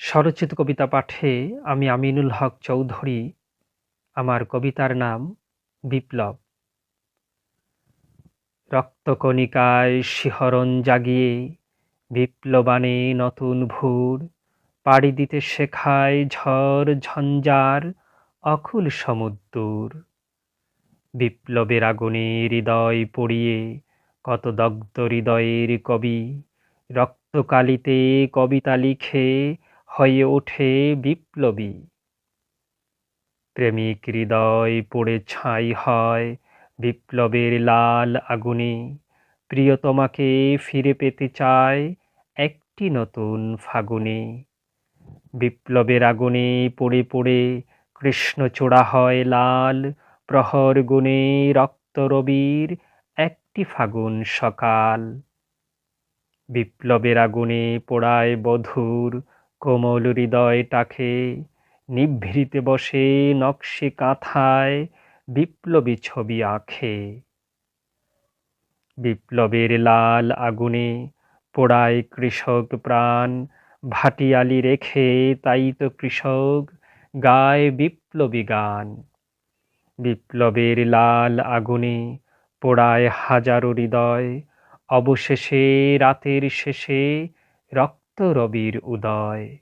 স্বরচিত কবিতা পাঠে আমি আমিনুল হক চৌধুরী। আমার কবিতার নাম বিপ্লব। রক্তকণিকায় শিহরণ জাগিয়ে বিপ্লবানে নতুন ভোর পাড়ি দিতে শেখায় ঝড় ঝঞ্ঝার অকুল সমুদ্র। বিপ্লবের আগুনে হৃদয় পুড়িয়ে কত দগ্ধ হৃদয়ের কবি রক্তকালিতে কবিতা লিখে হয়ে ওঠে বিপ্লবী। প্রেমিক হৃদয় পুড়ে ছাই হয় বিপ্লবের লাল আগুনে, প্রিয়তমাকে ফিরে পেতে চায় একটি নতুন ফাগুনে। বিপ্লবের আগুনে পুড়ে পুড়ে কৃষ্ণচূড়া হয় লাল, প্রহর গুণে রক্তরবির একটি ফাগুন সকাল। বিপ্লবের আগুনে পোড়ায় বধূর কোমল হৃদয়টাকে, নিভৃতে বসে নকশি কাঁথায় বিপ্লবী ছবি আঁকে। বিপ্লবের লাল আগুনে পোড়ায় কৃষক প্রাণ, ভাটিয়ালি রেখে তাই তো কৃষক গায় বিপ্লবী গান। বিপ্লবের লাল আগুনে পোড়ায় হাজারো হৃদয়, অবশেষে রাতের শেষে রক্তরবির উদয়।